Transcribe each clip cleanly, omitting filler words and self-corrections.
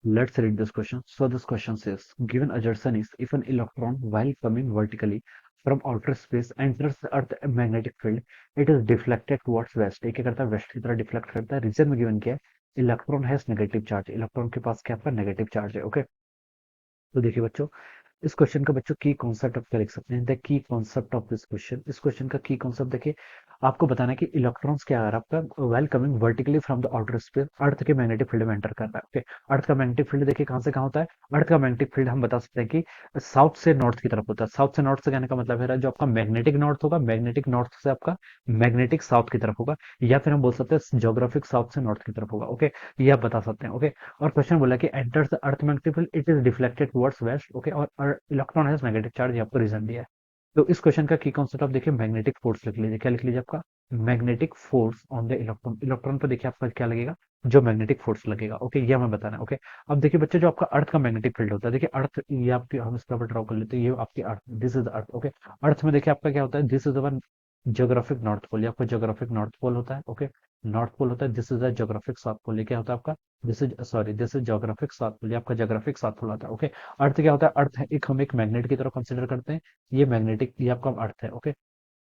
Let's read this question. So this question says, given assertion is if an electron while coming vertically from outer space enters the Earth magnetic field, it is deflected towards west. एक क्या करता है waste की तरफ deflect करता है. Reason में given क्या है? Electron has negative charge. Electron के पास क्या आपका नेगेटिव चार्ज है. ओके, तो देखिए बच्चों, इस क्वेश्चन का बच्चों की कॉन्सेप्ट आप क्या लिख सकते हैं? The key concept of this question. इस क्वेश्चन का की कॉन्सेप्ट देखिए, आपको बताना है कि इलेक्ट्रॉन्स क्या है आपका well coming vertically from the outer space earth के मैग्नेटिक फील्ड में एंटर कर रहा है. ओके, अर्थ का मैग्नेटिक फील्ड देखिए कहां से कहां होता है. अर्थ का मैग्नेटिक फील्ड हम बता सकते हैं कि साउथ से नॉर्थ की तरफ होता है. साउथ से नॉर्थ से कहने का मतलब है जो आपका मैग्नेटिक नॉर्थ होगा, मैग्नेटिक नॉर्थ से आपका मैग्नेटिक साउथ की तरफ होगा, या फिर हम बोल सकते हैं ज्योग्राफिक साउथ से नॉर्थ की तरफ होगा. ओके, ये आप बता सकते हैं. ओके, और क्वेश्चन बोला कि enters the earth magnetic field it is deflected towards waste. Okay, और इलेक्ट्रॉन हैज नेगेटिव चार्ज, ये आपको रीजन दिया है. तो इस क्वेश्चन का की कॉन्सेप्ट आप देखिए मैग्नेटिक फोर्स लिख लीजिए. क्या लिख लीजिए? आपका magnetic force on the electron. Electron पर देखिए आपका क्या लगेगा? जो मैग्नेटिक फोर्स लगेगा. ओके, ये हमें बताना है. ओके, अब देखिए बच्चे, जो आपका अर्थ का मैग्नेटिक फील्ड होता है, देखिए अर्थ, ये आपकी हम इसका ड्रॉ कर लेते हैं, ये आपकी earth, this is earth. Okay, earth में देखिए आपका क्या होता है? This is our geographic north pole. आपका ज्योग्राफिक नॉर्थ पोल होता है. ओके, नॉर्थ पोल होता है. This is the geographic south pole. ये क्या होता है आपका? This is geographic south pole. ये आपका ज्योग्राफिक साउथ पोल आता है. ओके, अर्थ क्या होता है? अर्थ है एक, हम एक मैग्नेट की तरह कंसिडर करते हैं. ये मैग्नेटिक, ये आपका अर्थ है. ओके,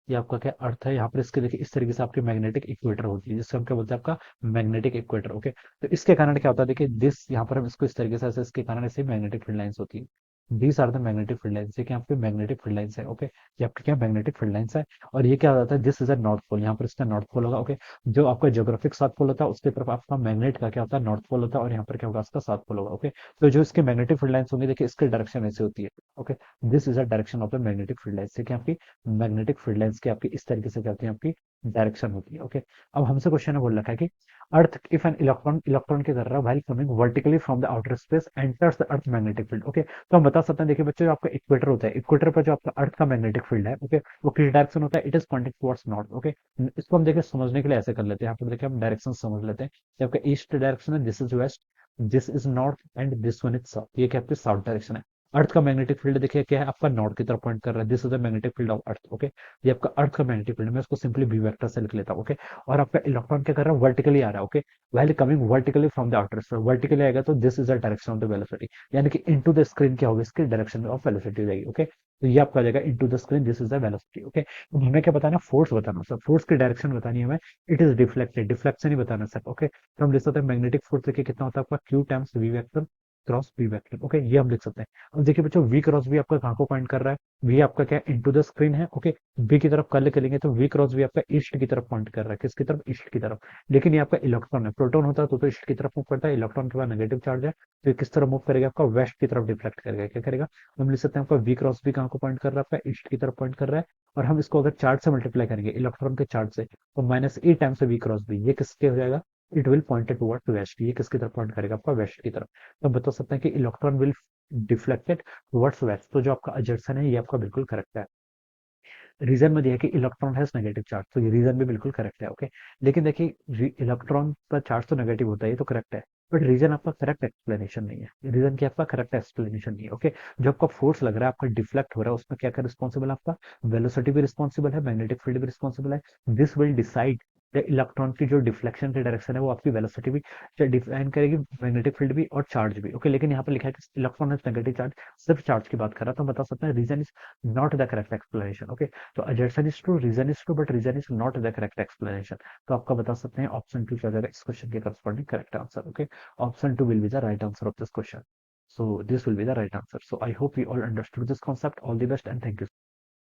ये आपका क्या अर्थ है? यहाँ पर इसके देखिए इस तरीके से आपकी मैग्नेटिक इक्वेटर होती है, जिससे हम क्या बोलते हैं? आपका मैग्नेटिक इक्वेटर. ओके, तो इसके कारण क्या होता है? देखिए दिस, यहाँ पर हम इसको इस तरीके से ऐसे, इसके कारण ऐसे मैग्नेटिक फील्ड लाइंस होती है. These are the magnetic field lines. ये क्या आपके मैग्नेटिक फील्ड लाइंस है. ओके, ये आपके क्या मैग्नेटिक फील्ड लाइंस है. और ये क्या होता है? This is a north pole. यहाँ पर इसका नॉर्थ पोल होगा. ओके, जो आपका ज्योग्राफिक साउथ पोल होता है उसकी तरफ आपका मैग्नेट का क्या होता है? नॉर्थ पोल होता है. और यहाँ पर क्या होगा? इसका साउथ पोल होगा. ओके, तो जो इसके मैग्नेटिक फील्ड लाइंस होंगे, देखिए इसकी डायरेक्शन ऐसे होती है. Okay, this is a direction of the magnetic field lines. देखिए आपकी मैग्नेटिक फील्ड लाइंस की आपकी इस तरीके से क्या होती है? आपकी डायरेक्शन होती है. ओके, अब हमसे क्वेश्चन में बोल रखा है कि अर्थ इफ एन इलेक्ट्रॉन, इलेक्ट्रॉन क्या कर रहा है? While coming vertically from the outer space enters the earth magnetic field. Okay, तो हम बता सकते हैं, देखिए बच्चों, जो आपका इक्वेटर होता है, इक्वेटर पर जो आपका अर्थ का मैग्नेटिक फील्ड है, ओके, वो किस डायरेक्शन होता है? It is pointing towards north. Okay, इसको हम देखिए समझने के लिए ऐसे कर लेते हैं. यहाँ पर देखिए हम डायरेक्शन समझ लेते हैं कि आपका ईस्ट डायरेक्शन है, this is west, this is north and this one is south. ये क्या आपकी साउथ डायरेक्शन है. अर्थ का मैग्नेटिक फील्ड देखिए क्या है? आपका नॉर्थ की तरफ पॉइंट कर रहा है. This is the magnetic field of earth. Okay, ये आपका अर्थ का मैग्नेटिक फील्ड, मैं इसको सिंपली बी वेक्टर से लिख लेता हूँ. ओके, और आपका इलेक्ट्रॉन क्या कर रहा है? वर्टिकली आ रहा है. Okay, while coming vertically from the outer space. Vertically आएगा तो this is the direction of the velocity, यानी कि इनटू द स्क्रीन क्या होगी? इसकी डायरेक्शन ऑफ वेलोसिटी हो जाएगी. ओके, तो ये आपका आ जाएगा into the screen, this is the velocity. Okay, अब हमें क्या बताना? फोर्स बताना सर. फोर्स की डायरेक्शन बतानी है हमें. इट इज डिफ्लेक्टेड, डिफ्लेक्शन ही बताना सर. ओके, तो हम लिख सकते हैं मैग्नेटिक फोर्स देखिए कितना होता है आपका? Q times V vector cross B vector. Okay, ये हम लिख सकते हैं. अब देखिए बच्चों, वी क्रॉस बी आपका कहाँ को पॉइंट कर रहा है? वी आपका क्या इनटू द स्क्रीन है. ओके, बी की तरफ कल करेंगे तो वी क्रॉस बी आपका ईस्ट की तरफ पॉइंट कर रहा है. किसकी तरफ? ईस्ट की तरफ. लेकिन ये आपका इलेक्ट्रॉन है, प्रोटॉन होता है तो ईस्ट की तरफ मूव करता है. इलेक्ट्रॉन के पास नेगेटिव चार्ज है, तो ये किस तरफ मूव करेगा? आपका वेस्ट की तरफ डिफ्लेक्ट करेगा. क्या करेगा? हम लिख सकते हैं आपका वी क्रॉस बी कहाँ को पॉइंट कर रहा है? आपका ईस्ट की तरफ पॉइंट कर रहा है. और हम इसको अगर चार्ज से मल्टीप्लाई करेंगे, इलेक्ट्रॉन के चार्ज से, तो minus E times V cross B, ये किसके हो जाएगा? It will point towards west. ये किसकी तरफ पॉइंट करेगा? आपका वेस्ट की तरफ. तो हम बता सकते हैं कि electron will deflected towards waste. तो जो आपका अजर्सन है ये आपका बिल्कुल करेक्ट है. रीजन में दिया है कि इलेक्ट्रॉन हैज नेगेटिव चार्ज, तो ये रीजन भी बिल्कुल करेक्ट है. ओके, लेकिन देखिए इलेक्ट्रॉन का चार्ज तो नेगेटिव होता है, ये तो करेक्ट है, बट रीजन आपका करेक्ट एक्सप्लेनेशन नहीं है. रीजन की आपका करेक्ट एक्सप्लेनेशन नहीं है. ओके, जो आपका फोर्स लग रहा है, आपका डिफ्लेक्ट हो रहा है, उसमें क्या क्या रिस्पॉन्सिबल है? आपका वेलोसिटी भी रिस्पॉन्सिबल है, मैग्नेटिक फील्ड भी रिस्पॉन्सिबल है. दिस विल डिसाइड इलेक्ट्रॉन की जो डिफ्लेक्शन की डायरेक्शन है, वो आपकी वेलोसिटी भी डिफाइन करेगी, मैग्नेटिक फील्ड भी और चार्ज भी. ओके, लेकिन यहाँ पर लिखा है कि इलेक्ट्रॉन है नेगेटिव चार्ज, सिर्फ चार्ज की बात कर रहा है, तो हम बता सकते हैं reason is not the correct explanation. Okay, तो assertion is true, reason is true, but reason is not the correct explanation. तो आपका बता सकते हैं ऑप्शन टू क्या जाएगा इस क्वेश्चन के corresponding correct answer. Okay, option two will be the right answer of this question. So this will be the right answer. So I hope you all understood this concept. All the best and thank you.